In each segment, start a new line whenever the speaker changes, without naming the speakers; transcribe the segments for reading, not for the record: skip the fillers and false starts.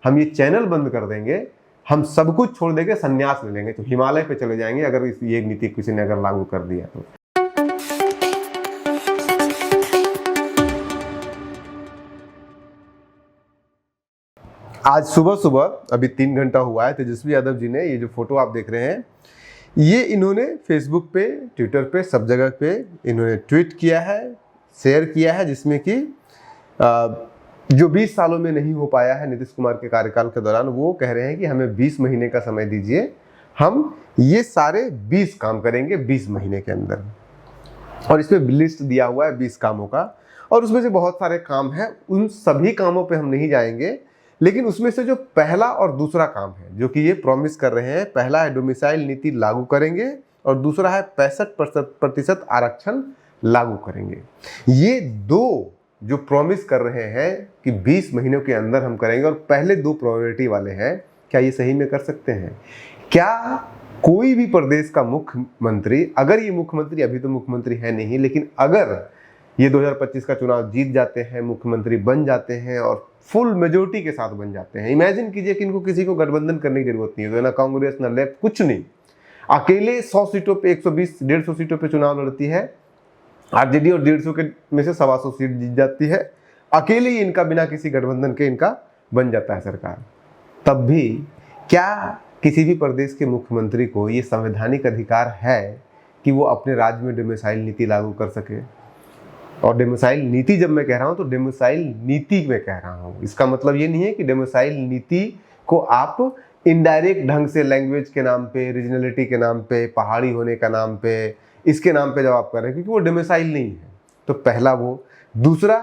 हम ये चैनल बंद कर देंगे, हम सब कुछ छोड़ देंगे, संन्यास ले लेंगे, तो हिमालय पे चले जाएंगे अगर ये नीति किसी ने अगर लागू कर दिया तो। आज सुबह सुबह अभी 3 घंटा हुआ है, तेजस्वी यादव जी ने ये जो फोटो आप देख रहे हैं, ये इन्होंने फेसबुक पे, ट्विटर पे, सब जगह पे इन्होंने ट्वीट किया है, शेयर किया है, जिसमें कि जो 20 सालों में नहीं हो पाया है नीतीश कुमार के कार्यकाल के दौरान, वो कह रहे हैं कि हमें 20 महीने का समय दीजिए, हम ये सारे 20 काम करेंगे 20 महीने के अंदर। और इसमें लिस्ट दिया हुआ है 20 कामों का, और उसमें से बहुत सारे काम हैं, उन सभी कामों पे हम नहीं जाएंगे, लेकिन उसमें से जो पहला और दूसरा काम है जो कि ये प्रॉमिस कर रहे हैं, पहला है डोमिसाइल नीति लागू करेंगे और दूसरा है 65% आरक्षण लागू करेंगे। ये दो जो प्रॉमिस कर रहे हैं कि 20 महीनों के अंदर हम करेंगे और पहले दो प्रायोरिटी वाले हैं, क्या ये सही में कर सकते हैं? क्या कोई भी प्रदेश का मुख्यमंत्री, अगर ये मुख्यमंत्री, अभी तो मुख्यमंत्री है नहीं, लेकिन अगर ये 2025 का चुनाव जीत जाते हैं, मुख्यमंत्री बन जाते हैं और फुल मेजोरिटी के साथ बन जाते हैं, इमेजिन कीजिए कि इनको किसी को गठबंधन करने की जरूरत नहीं है, तो ना कांग्रेस ना लेफ्ट, कुछ नहीं, अकेले 100 सीटों पे, 120-150 सीटों पे चुनाव लड़ती है आरजेडी और 150 के में से 125 सीट जीत जाती है, अकेले ही इनका बिना किसी गठबंधन के इनका बन जाता है सरकार। तब भी क्या किसी भी प्रदेश के मुख्यमंत्री को ये संवैधानिक अधिकार है कि वो अपने राज्य में डोमिसाइल नीति लागू कर सके? और डोमिसाइल नीति जब मैं कह रहा हूं तो डोमिसाइल नीति में कह रहा हूं, इसका मतलब ये नहीं है कि डोमिसाइल नीति को आप इनडायरेक्ट ढंग से लैंग्वेज के नाम पे, रीजनलिटी के नाम पे, पहाड़ी होने का नाम पे, इसके नाम पे जवाब कर रहे हैं, क्योंकि वो डोमिसाइल नहीं है। तो पहला वो। दूसरा,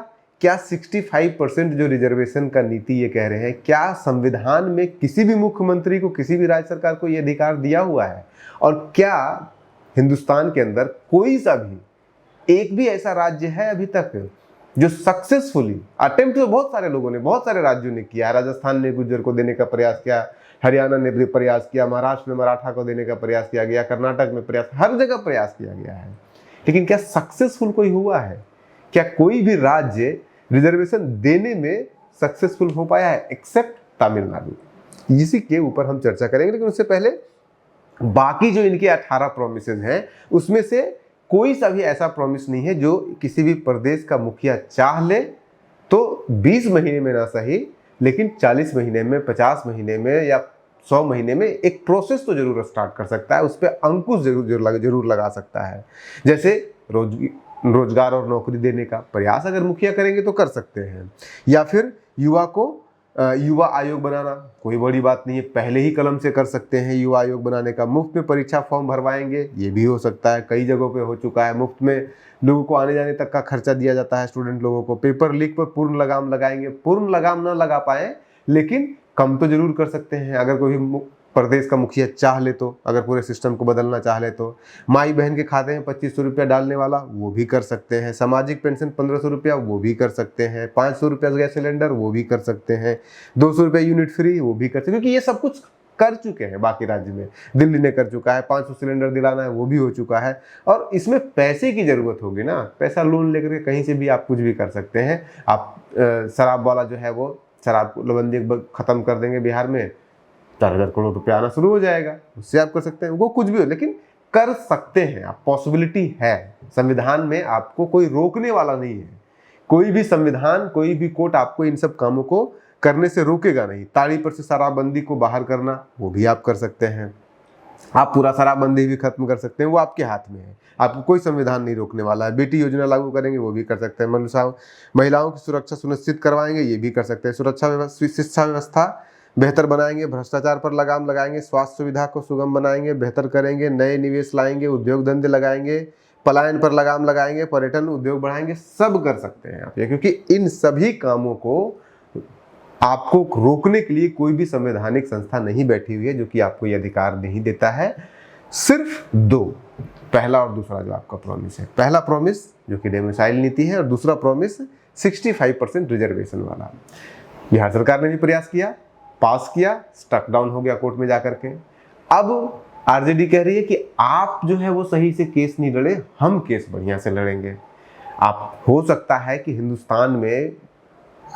क्या 65% जो रिजर्वेशन का नीति ये कह रहे हैं, क्या संविधान में किसी भी मुख्यमंत्री को, किसी भी राज्य सरकार को ये अधिकार दिया हुआ है? और क्या हिंदुस्तान के अंदर कोई सा भी, एक भी ऐसा राज्य है अभी तक जो सक्सेसफुली, अटेम्प्ट तो बहुत सारे लोगों ने, बहुत सारे राज्यों ने किया, राजस्थान ने गुज्जर को देने का प्रयास किया, हरियाणा ने भी प्रयास किया, महाराष्ट्र में मराठा को देने का प्रयास किया गया, कर्नाटक में प्रयास, हर जगह प्रयास किया गया है, लेकिन क्या सक्सेसफुल कोई हुआ है? क्या कोई भी राज्य रिजर्वेशन देने में सक्सेसफुल हो पाया है एक्सेप्ट तमिलनाडु? इसी के ऊपर हम चर्चा करेंगे, लेकिन उससे पहले बाकी जो इनके 18 प्रोमिसेस हैं, उसमें से कोई सा भी ऐसा प्रॉमिस नहीं है जो किसी भी प्रदेश का मुखिया चाह ले तो 20 महीने में ना सही, लेकिन 40 महीने में, 50 महीने में या 100 महीने में एक प्रोसेस तो जरूर स्टार्ट कर सकता है, उस पर अंकुश जरूर लगा सकता है। जैसे रोजगार और नौकरी देने का प्रयास अगर मुखिया करेंगे तो कर सकते हैं, या फिर युवा आयोग बनाना, कोई बड़ी बात नहीं है, पहले ही कलम से कर सकते हैं युवा आयोग बनाने का। मुफ्त में परीक्षा फॉर्म भरवाएंगे, ये भी हो सकता है, कई जगहों पे हो चुका है, मुफ्त में लोगों को आने जाने तक का खर्चा दिया जाता है स्टूडेंट लोगों को। पेपर लीक पर पूर्ण लगाम लगाएंगे, पूर्ण लगाम ना लगा पाए लेकिन कम तो जरूर कर सकते हैं अगर कोई प्रदेश का मुखिया चाह ले तो, अगर पूरे सिस्टम को बदलना चाह ले तो। माई बहन के खाते में 2500 रुपया डालने वाला, वो भी कर सकते हैं। सामाजिक पेंशन 1500 रुपया, वो भी कर सकते हैं। 500 रुपया गैस सिलेंडर, वो भी कर सकते हैं। 200 रुपया यूनिट फ्री, वो भी कर सकते हैं, क्योंकि ये सब कुछ कर चुके हैं बाकी राज्य में। दिल्ली ने कर चुका है, 500 सिलेंडर दिलाना है, वो भी हो चुका है। और इसमें पैसे की जरूरत होगी ना, पैसा लोन लेकर के कहीं से भी आप कुछ भी कर सकते हैं। आप शराब वाला जो है वो शराब बंदी खत्म कर देंगे बिहार में, 4000 करोड़ रुपया आना शुरू हो जाएगा, उससे आप कर सकते हैं। वो कुछ भी हो, लेकिन कर सकते हैं आप, पॉसिबिलिटी है। संविधान में आपको कोई रोकने वाला नहीं है, कोई भी संविधान, कोई भी कोर्ट आपको इन सब कामों को करने से रोकेगा नहीं। ताड़ी पर से शराबबंदी को बाहर करना, वो भी आप कर सकते हैं। आप पूरा शराबबंदी भी खत्म कर सकते हैं, वो आपके हाथ में है, आपको कोई संविधान नहीं रोकने वाला है। बेटी योजना लागू करेंगे, वो भी कर सकते हैं। महिलाओं की सुरक्षा सुनिश्चित करवाएंगे, ये भी कर सकते हैं। शिक्षा व्यवस्था बेहतर बनाएंगे, भ्रष्टाचार पर लगाम लगाएंगे, स्वास्थ्य सुविधा को सुगम बनाएंगे, बेहतर करेंगे, नए निवेश लाएंगे, उद्योग धंधे लगाएंगे, पलायन पर लगाम लगाएंगे, पर्यटन उद्योग बढ़ाएंगे, सब कर सकते हैं आप, क्योंकि इन सभी कामों को आपको रोकने के लिए कोई भी संवैधानिक संस्था नहीं बैठी हुई है जो कि आपको ये अधिकार नहीं देता है। सिर्फ दो, पहला और दूसरा जो आपका प्रॉमिस है। पहला प्रॉमिस जो कि डोमिसाइल नीति है, और दूसरा प्रॉमिस 65% रिजर्वेशन वाला। बिहार सरकार ने भी प्रयास किया, पास किया, स्टक डाउन हो गया कोर्ट में जाकर के। अब आरजेडी कह रही है कि आप जो है वो सही से केस नहीं लड़े, हम केस बढ़िया से लड़ेंगे। आप, हो सकता है कि हिंदुस्तान में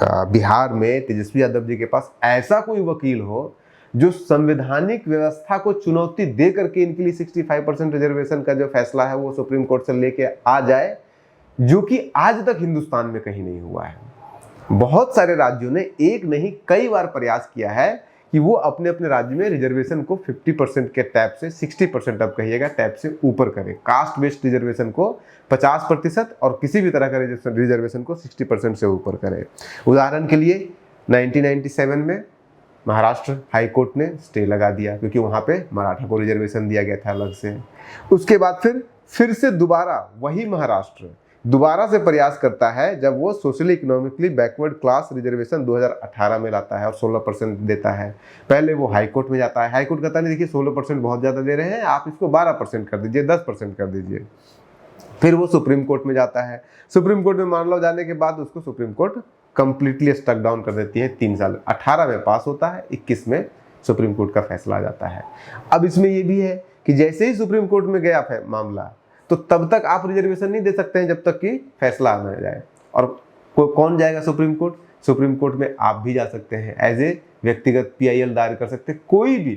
बिहार में तेजस्वी यादव जी के पास ऐसा कोई वकील हो जो संवैधानिक व्यवस्था को चुनौती दे करके इनके लिए 65% रिजर्वेशन का जो फैसला है वो सुप्रीम कोर्ट से लेके आ जाए, जो कि आज तक हिंदुस्तान में कहीं नहीं हुआ है। बहुत सारे राज्यों ने एक नहीं कई बार प्रयास किया है कि वो अपने अपने राज्य में रिजर्वेशन को 50% के टैब से 60% अब कहिएगा टैब से ऊपर करें। कास्ट बेस्ड रिजर्वेशन को 50% और किसी भी तरह का रिजर्वेशन को 60% से ऊपर करें। उदाहरण के लिए 1997 में महाराष्ट्र हाई कोर्ट ने स्टे लगा दिया क्योंकि वहाँ पे मराठा को रिजर्वेशन दिया गया था अलग से। उसके बाद फिर से दोबारा वही महाराष्ट्र दोबारा से प्रयास करता है जब वो socially economically backward class reservation 2018 में लाता है और 16% देता है। पहले वो हाई कोर्ट में जाता है, हाई कोर्ट कहता नहीं देखिए 16% बहुत ज़्यादा दे रहे हैं, आप इसको 12% कर दीजिए, 10% कर दीजिए। फिर वो सुप्रीम कोर्ट में जाता है, सुप्रीम कोर्ट में मान लो जाने के बाद उसको Supreme Court completely stuck down कर देती है 3 साल। 18 में पास होता है, 21 में सुप्रीम कोर्ट का फैसला आ जाता है। अब इसमें ये भी है कि जैसे ही सुप्रीम कोर्ट में गया मामला तो तब तक आप रिजर्वेशन नहीं दे सकते हैं जब तक कि फैसला आ जाए। और कौन जाएगा सुप्रीम कोर्ट? सुप्रीम कोर्ट में आप भी जा सकते हैं, एज ए व्यक्तिगत PIL दायर कर सकते हैं। कोई भी,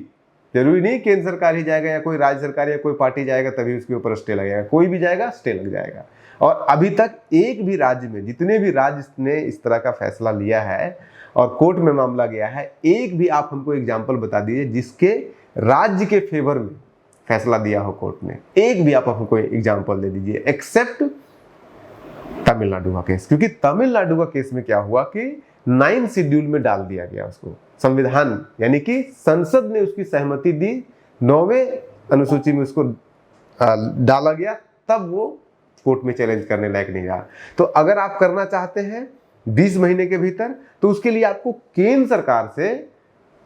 जरूरी नहीं केंद्र सरकार ही जाएगा या कोई राज्य सरकार या कोई पार्टी जाएगा तभी उसके ऊपर स्टे लगेगा, कोई भी जाएगा स्टे लग जाएगा। और अभी तक एक भी राज्य में, जितने भी राज्य ने इस तरह का फैसला लिया है और कोर्ट में मामला गया है, एक भी आप हमको एग्जाम्पल बता दीजिए जिसके राज्य के फेवर में फैसला दिया हो कोर्ट ने। एक भी आप हमको एग्जाम्पल दे दीजिए, एक्सेप्ट तमिलनाडु का केस। क्योंकि तमिलनाडु का केस में क्या हुआ कि 9 शेड्यूल में डाल दिया गया उसको, संविधान यानी कि संसद ने उसकी सहमति दी, 9वें अनुसूची में उसको डाला गया, तब वो कोर्ट में चैलेंज करने लायक नहीं रहा। तो अगर आप करना चाहते हैं 20 महीने के भीतर, तो उसके लिए आपको केंद्र सरकार से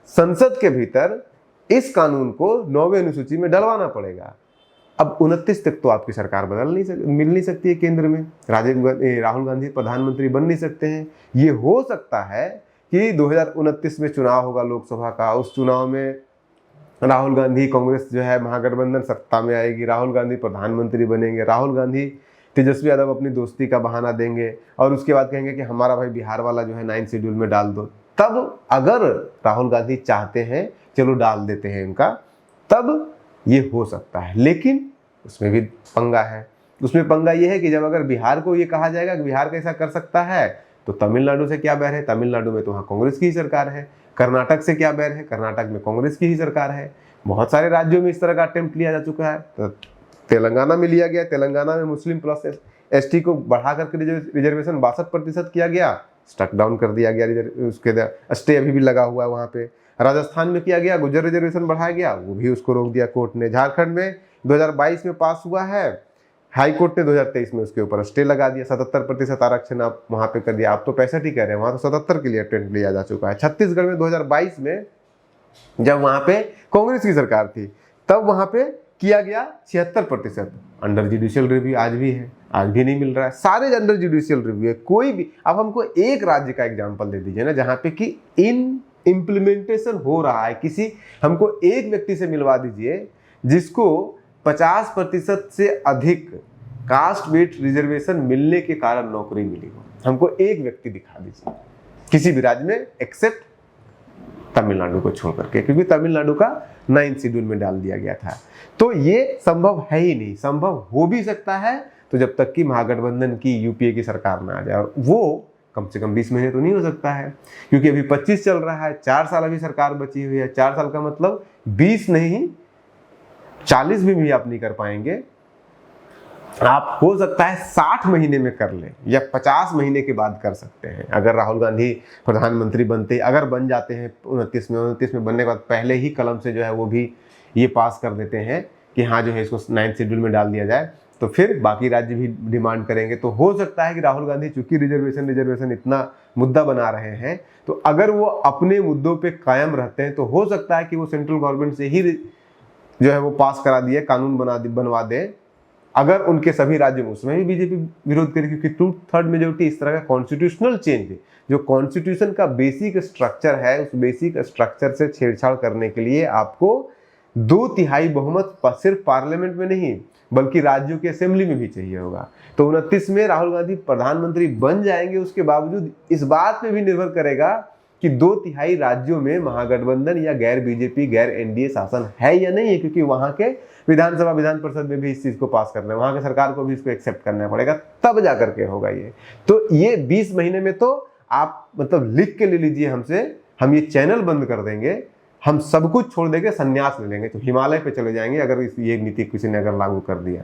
संसद के भीतर इस कानून को 9वें अनुसूची में डलवाना पड़ेगा। अब 29 तक तो आपकी सरकार मिल नहीं सकती है केंद्र में, राहुल गांधी प्रधानमंत्री बन नहीं सकते हैं। ये हो सकता है कि 2029 में चुनाव होगा लोकसभा का, उस चुनाव में राहुल गांधी, कांग्रेस जो है महागठबंधन सत्ता में आएगी, राहुल गांधी प्रधानमंत्री बनेंगे, राहुल गांधी तेजस्वी यादव अपनी दोस्ती का बहाना देंगे और उसके बाद कहेंगे कि हमारा भाई बिहार वाला जो है 9 शेड्यूल में डाल दो। तब अगर राहुल गांधी चाहते हैं चलो डाल देते हैं इनका, तब ये हो सकता है। लेकिन उसमें भी पंगा है। उसमें पंगा ये है कि जब अगर बिहार को ये कहा जाएगा कि बिहार कैसा कर सकता है, तो तमिलनाडु से क्या बैर है? तमिलनाडु में तो वहाँ कांग्रेस की ही सरकार है। कर्नाटक से क्या बैर है? कर्नाटक में कांग्रेस की ही सरकार है। बहुत सारे राज्यों में इस तरह का अटेम्प्ट लिया जा चुका है। तो तेलंगाना में लिया गया, तेलंगाना में मुस्लिम प्लस ST को बढ़ा करके रिजर्वेशन 62% किया गया, स्टक डाउन कर दिया गया, उसके स्टे अभी भी लगा हुआ है वहाँ पे। राजस्थान में किया गया, गुर्जर रिजर्वेशन बढ़ाया गया, वो भी उसको रोक दिया कोर्ट ने। झारखंड में 2022 में पास हुआ है, हाई कोर्ट ने 2023 में उसके ऊपर स्टे लगा दिया, 77% आरक्षण आप वहाँ पे कर दिया। आप तो 65 ही कह रहे हैं, वहाँ तो 77 के लिए अटेम्प्ट लिया जा चुका है। छत्तीसगढ़ में 2022 में जब वहाँ पे कांग्रेस की सरकार थी, तब वहाँ पे किया गया 76%। अंडर जुडिशियल रिव्यू आज भी है, आज भी नहीं मिल रहा है। सारे अंडर जुडिशियल रिव्यू है। कोई भी, अब हमको एक राज्य का एग्जाम्पल दे दीजिए ना जहाँ पे कि इन इम्प्लीमेंटेशन हो रहा है। किसी हमको एक व्यक्ति से मिलवा दीजिए जिसको 50% से अधिक कास्ट बेस्ड रिजर्वेशन मिलने के कारण नौकरी मिली हो। हमको एक व्यक्ति दिखा दीजिए किसी भी राज्य में, एक्सेप्ट तमिलनाडु को छोड़ करके, क्योंकि तमिलनाडु का 9 शेड्यूल में डाल दिया गया था। तो ये संभव है ही नहीं। संभव हो भी सकता है तो जब तक कि महागठबंधन की UPA की सरकार ना आ जाए, और वो कम से कम 20 महीने तो नहीं हो सकता है, क्योंकि अभी 25 चल रहा है, 4 साल अभी सरकार बची हुई है। 4 साल का मतलब 20 नहीं 40 भी आप नहीं कर पाएंगे। आप हो सकता है 60 महीने में कर लें या 50 महीने के बाद कर सकते हैं। अगर राहुल गांधी प्रधानमंत्री बनते, अगर बन जाते हैं 29 में बनने के बाद पहले ही कलम से जो है वो भी ये पास कर देते हैं कि हाँ जो है इसको 9 शेड्यूल में डाल दिया जाए, तो फिर बाकी राज्य भी डिमांड करेंगे। तो हो सकता है कि राहुल गांधी चूंकि रिजर्वेशन इतना मुद्दा बना रहे हैं, तो अगर वो अपने मुद्दों पे कायम रहते हैं तो हो सकता है कि वो सेंट्रल गवर्नमेंट से ही जो है वो पास करा दिए, कानून बनवा दे। अगर उनके सभी राज्यों में, उसमें भी बीजेपी विरोध करेगी, क्योंकि 2/3 मेजोरिटी इस तरह का कॉन्स्टिट्यूशनल चेंज है जो कॉन्स्टिट्यूशन का बेसिक स्ट्रक्चर है, उस बेसिक स्ट्रक्चर से छेड़छाड़ करने के लिए आपको 2/3 बहुमत सिर्फ पार्लियामेंट में नहीं, बल्कि राज्यों की असेंबली में भी चाहिए होगा। तो 29 में राहुल गांधी प्रधानमंत्री बन जाएंगे, उसके बावजूद इस बात पे भी निर्भर करेगा कि 2/3 राज्यों में महागठबंधन या गैर बीजेपी गैर एनडीए शासन है या नहीं है, क्योंकि वहां के विधानसभा विधान परिषद में भी इस चीज को पास करना है, वहां के सरकार को भी इसको एक्सेप्ट करना पड़ेगा, तब जाकर के होगा ये। तो ये 20 महीने में तो आप मतलब लिख के ले लीजिए हमसे, हम ये चैनल बंद कर देंगे, हम सब कुछ छोड़ देंगे, संन्यास ले लेंगे, तो हिमालय पे चले जाएंगे अगर ये नीति किसी ने अगर लागू कर दिया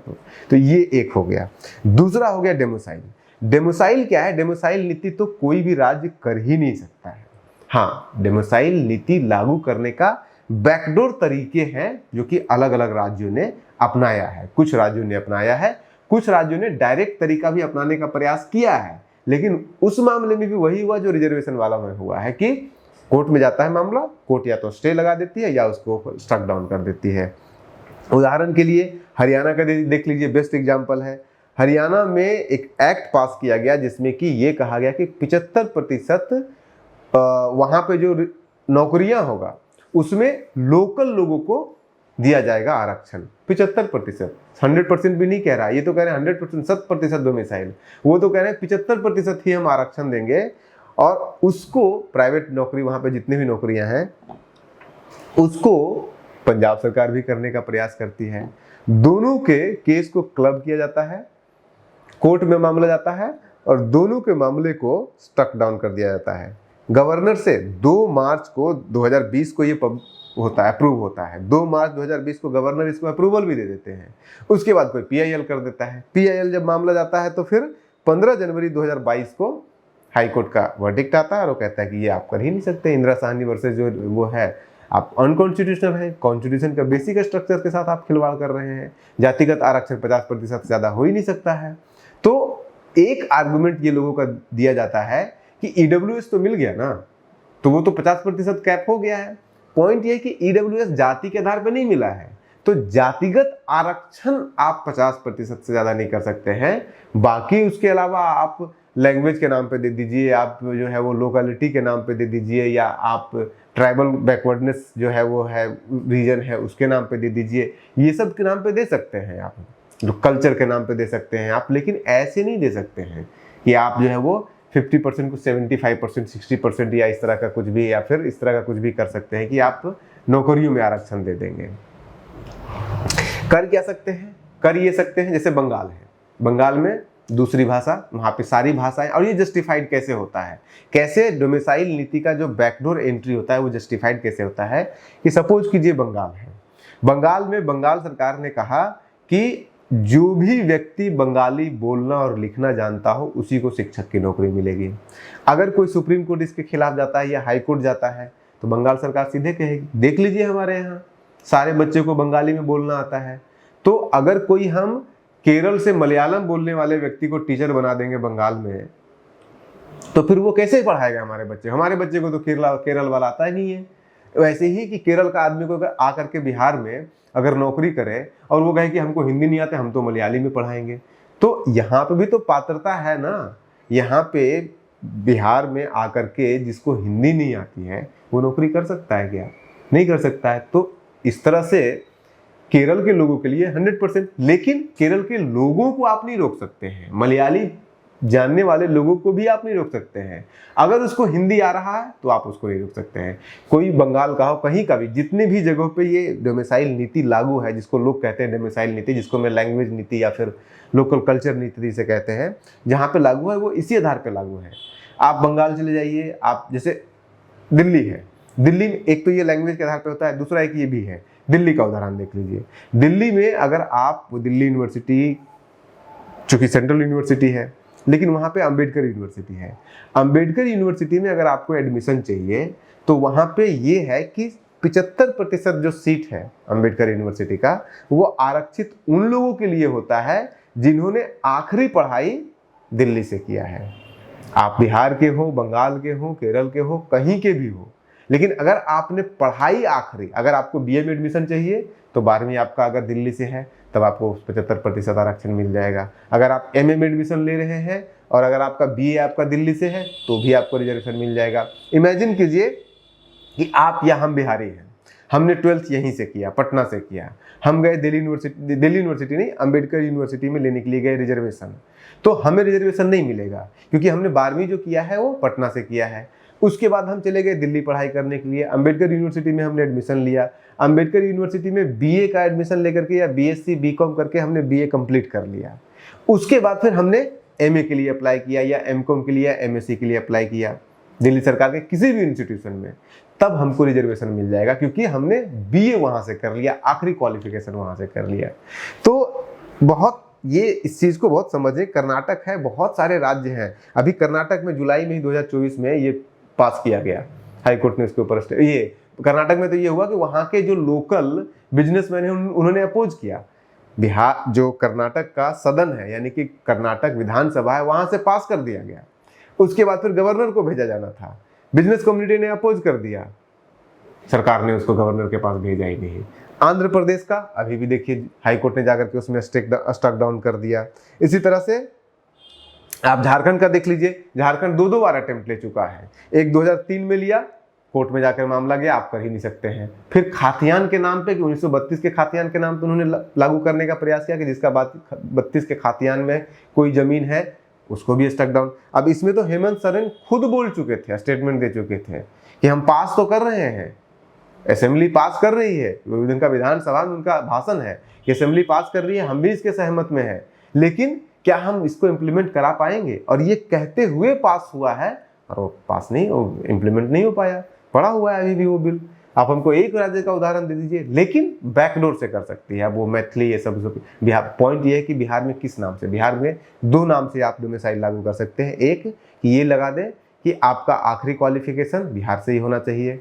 तो ये एक हो गया। दूसरा हो गया डेमोसाइल। डेमोसाइल क्या है? डेमोसाइल नीति तो कोई भी राज्य कर ही नहीं सकता है। हाँ, डेमोसाइल नीति लागू करने का बैकडोर तरीके हैं जो कि अलग अलग राज्यों ने अपनाया है। कुछ राज्यों ने अपनाया है, कुछ राज्यों ने डायरेक्ट तरीका भी अपनाने का प्रयास किया है, लेकिन उस मामले में भी वही हुआ जो रिजर्वेशन वाला में हुआ है कि कोर्ट में जाता है मामला, कोर्ट या तो स्टे लगा देती है या उसको स्ट्रक डाउन कर देती है। उदाहरण के लिए हरियाणा का देख लीजिए, बेस्ट एग्जांपल है। हरियाणा में एक एक्ट पास किया गया जिसमें कि ये कहा गया कि 75% वहां पे जो नौकरियां होगा उसमें लोकल लोगों को दिया जाएगा आरक्षण। 75%, 100% भी नहीं कह रहा, ये तो कह रहे हैं 100%, 100% डोमिसाइल। वो तो कह रहे हैं 75% ही हम आरक्षण देंगे, और उसको प्राइवेट नौकरी, वहां पे जितनी भी नौकरियां हैं उसको पंजाब सरकार भी करने का प्रयास करती है। दोनों के केस को क्लब किया जाता है, कोर्ट में मामला जाता है और दोनों के मामले को स्ट्रक डाउन कर दिया जाता है। गवर्नर से 2 मार्च को 2020 को ये होता है, अप्रूव होता है। 2 मार्च 2020 को गवर्नर इसको अप्रूवल भी दे देते हैं। उसके बाद कोई पीआईएल कर देता है। पीआईएल जब मामला जाता है तो फिर 15 जनवरी 2022 को हाई कोर्ट का वर्डिक्ट आता है और वो कहता है कि ये आप कर ही नहीं सकते। इंदिरा साहनी वर्सेस जो वो है, आप अनकॉन्स्टिट्यूशनल है, कॉन्स्टिट्यूशन का बेसिक स्ट्रक्चर के साथ आप खिलवाड़ कर रहे हैं। जातिगत आरक्षण 50% से ज्यादा हो ही नहीं सकता है। तो एक आर्गुमेंट ये लोगों का दिया जाता है कि ईडब्ल्यूएस तो मिल गया ना, तो वो तो 50% कैप हो गया है। पॉइंट ये कि ईडब्ल्यूएस जाति के आधार पर नहीं मिला है, तो जातिगत आरक्षण आप 50% से ज्यादा नहीं कर सकते हैं। बाकी उसके अलावा आप लैंग्वेज के नाम पे दे दीजिए, आप जो है वो लोकेलिटी के नाम पे दे दीजिए, या आप ट्राइबल बैकवर्डनेस जो है वो है रीजन है उसके नाम पे दे दीजिए, ये सब के नाम पे दे सकते हैं आप, जो कल्चर के नाम पे दे सकते हैं आप। लेकिन ऐसे नहीं दे सकते हैं कि आप जो है वो 50% को 75%, 60% या इस तरह का कुछ भी, या फिर इस तरह का कुछ भी कर सकते हैं कि आप नौकरियों में आरक्षण दे देंगे। कर क्या सकते हैं? कर ये सकते हैं जैसे बंगाल है, बंगाल में दूसरी भाषा, वहां पे सारी भाषाएं, और ये जस्टिफाइड कैसे होता है, कैसे डोमिसाइल नीति का जो बैकडोर एंट्री होता है वो जस्टिफाइड कैसे होता है कि सपोज कीजिए बंगाल है, बंगाल में बंगाल सरकार ने कहा कि जो भी व्यक्ति बंगाली बोलना और लिखना जानता हो उसी को शिक्षक की नौकरी मिलेगी। अगर कोई सुप्रीम कोर्ट इसके खिलाफ जाता है या हाई कोर्ट जाता है तो बंगाल सरकार सीधे कहेगी, देख लीजिए हमारे यहाँ सारे बच्चे को बंगाली में बोलना आता है। तो अगर कोई हम केरल से मलयालम बोलने वाले व्यक्ति को टीचर बना देंगे बंगाल में, तो फिर वो कैसे पढ़ाएगा हमारे बच्चे? हमारे बच्चे को तो केरल वाला आता ही नहीं है। वैसे ही कि केरल का आदमी को आकर के बिहार में अगर नौकरी करे और वो कहे कि हमको हिंदी नहीं आते, हम तो मलयाली में पढ़ाएंगे, तो यहाँ पे भी तो पात्रता है ना। यहाँ पे बिहार में आकर के जिसको हिंदी नहीं आती है वो नौकरी कर सकता है क्या? नहीं कर सकता है। तो इस तरह से केरल के लोगों के लिए 100%, लेकिन केरल के लोगों को आप नहीं रोक सकते हैं, मलयाली जानने वाले लोगों को भी आप नहीं रोक सकते हैं। अगर उसको हिंदी आ रहा है तो आप उसको नहीं रोक सकते हैं। कोई बंगाल का हो, कहीं का भी, जितने भी जगहों पे ये डोमिसाइल नीति लागू है, जिसको लोग कहते हैं डोमिसाइल नीति, जिसको मैं लैंग्वेज नीति या फिर लोकल कल्चर नीति से कहते हैं, जहाँ पे लागू है वो इसी आधार पर लागू है। आप बंगाल चले जाइए, आप जैसे दिल्ली है, दिल्ली में एक तो ये लैंग्वेज के आधार पर होता है, दूसरा एक ये भी है। दिल्ली का उदाहरण देख लीजिए, दिल्ली में अगर आप दिल्ली यूनिवर्सिटी चूंकि सेंट्रल यूनिवर्सिटी है, लेकिन वहाँ पे अंबेडकर यूनिवर्सिटी है। अंबेडकर यूनिवर्सिटी में अगर आपको एडमिशन चाहिए तो वहाँ पे ये है कि 75% जो सीट है अंबेडकर यूनिवर्सिटी का, वो आरक्षित उन लोगों के लिए होता है जिन्होंने आखिरी पढ़ाई दिल्ली से किया है। आप बिहार के हो, बंगाल के हो, केरल के हो, कहीं के भी हो, लेकिन अगर आपने पढ़ाई आखिरी, अगर आपको बीए में एडमिशन चाहिए तो 12वीं आपका अगर दिल्ली से है तब आपको 75% आरक्षण मिल जाएगा। अगर आप एमए में एडमिशन ले रहे हैं और अगर आपका बीए आपका दिल्ली से है तो भी आपको रिजर्वेशन मिल जाएगा। इमेजिन कीजिए कि आप या हम बिहारी हैं, हमने 12th यहीं से किया, पटना से किया। हम गए दिल्ली यूनिवर्सिटी नहीं, अंबेडकर यूनिवर्सिटी में लेने के लिए गए रिजर्वेशन, तो हमें रिजर्वेशन नहीं मिलेगा क्योंकि हमने 12वीं जो किया है वो पटना से किया है। उसके बाद हम चले गए दिल्ली पढ़ाई करने के लिए, अंबेडकर यूनिवर्सिटी में हमने एडमिशन लिया। अंबेडकर यूनिवर्सिटी में बीए का एडमिशन लेकर के या बीएससी बीकॉम करके हमने बीए कंप्लीट कर लिया। उसके बाद फिर हमने एमए के लिए अप्लाई किया या एमकॉम के लिए या एमएससी के लिए अप्लाई किया दिल्ली सरकार के किसी भी इंस्टीट्यूशन में, तब हमको रिजर्वेशन मिल जाएगा क्योंकि हमने बीए वहां से कर लिया, आखिरी क्वालिफिकेशन वहां से कर लिया। तो बहुत ये इस चीज को बहुत समझें। कर्नाटक है, बहुत सारे राज्य हैं। अभी कर्नाटक में जुलाई में ही 2024 में ये पास किया गया, हाई कोर्ट ने उसके ऊपर ये कर्नाटक में तो ये हुआ कि वहां के जो लोकल बिजनेसमैन हैं उन्होंने अपोज किया। बिहार जो कर्नाटक का सदन है यानी कि कर्नाटक विधानसभा है, वहां से पास कर दिया गया। उसके बाद फिर गवर्नर को भेजा जाना था, बिजनेस कम्युनिटी ने अपोज कर दिया, सरकार ने उसको गवर्नर के पास भेजा ही नहीं। आंध्र प्रदेश का अभी भी देखिए हाई कोर्ट ने जाकर के उसमें स्टक डाउन कर दिया। इसी तरह से आप झारखंड का देख लीजिए, झारखंड 2 बार अटेम्प्ट ले चुका है। एक 2003 में लिया, कोर्ट में जाकर मामला गया, आप कर ही नहीं सकते हैं। फिर खातियान के नाम पे कि 1932 के खातियान के नाम पे उन्होंने लागू करने का प्रयास किया कि जिसका 32 के खातियान में कोई जमीन है उसको भी स्टक डाउन। अब इसमें तो हेमंत सोरेन खुद बोल चुके थे, स्टेटमेंट दे चुके थे कि हम पास तो कर रहे हैं, असेंबली पास कर रही है, उनका विधानसभा में उनका भाषण है कि असेंबली पास कर रही है, हम भी इसके सहमत में है, लेकिन क्या हम इसको इम्प्लीमेंट करा पाएंगे? और ये कहते हुए पास हुआ है और वो पास नहीं, वो इम्प्लीमेंट नहीं हो पाया, पड़ा हुआ है अभी भी वो बिल। आप हमको एक राज्य का उदाहरण दे दीजिए, लेकिन बैकडोर से कर सकती है वो मैथिली, ये सब बिहार। पॉइंट ये है कि बिहार में किस नाम से, बिहार में 2 नाम से आप डोमिसाइल लागू कर सकते हैं। एक कि ये लगा दें कि आपका आखिरी क्वालिफिकेशन बिहार से ही होना चाहिए,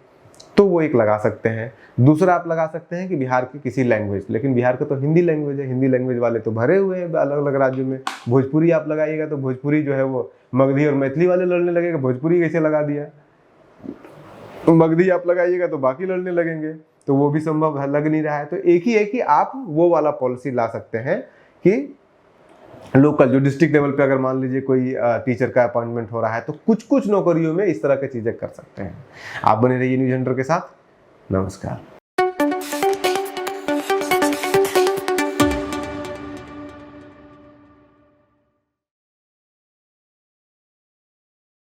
तो वो एक लगा सकते हैं। दूसरा आप लगा सकते हैं कि बिहार की किसी लैंग्वेज, लेकिन बिहार का तो हिंदी लैंग्वेज है, हिंदी लैंग्वेज वाले तो भरे हुए हैं अलग अलग राज्यों में। भोजपुरी आप लगाइएगा तो भोजपुरी जो है वो मगधी और मैथिली वाले लड़ने लगेगा, भोजपुरी कैसे लगा दिया। मगधी आप लगाइएगा तो बाकी लड़ने लगेंगे, तो वो भी संभव है, लग नहीं रहा है। तो एक ही है कि आप वो वाला पॉलिसी ला सकते हैं कि लोकल जो डिस्ट्रिक्ट लेवल पे अगर मान लीजिए कोई टीचर का अपॉइंटमेंट हो रहा है तो कुछ कुछ नौकरियों में इस तरह की चीजें कर सकते हैं। आप बने रहिए न्यूज़ हंटर के साथ। नमस्कार।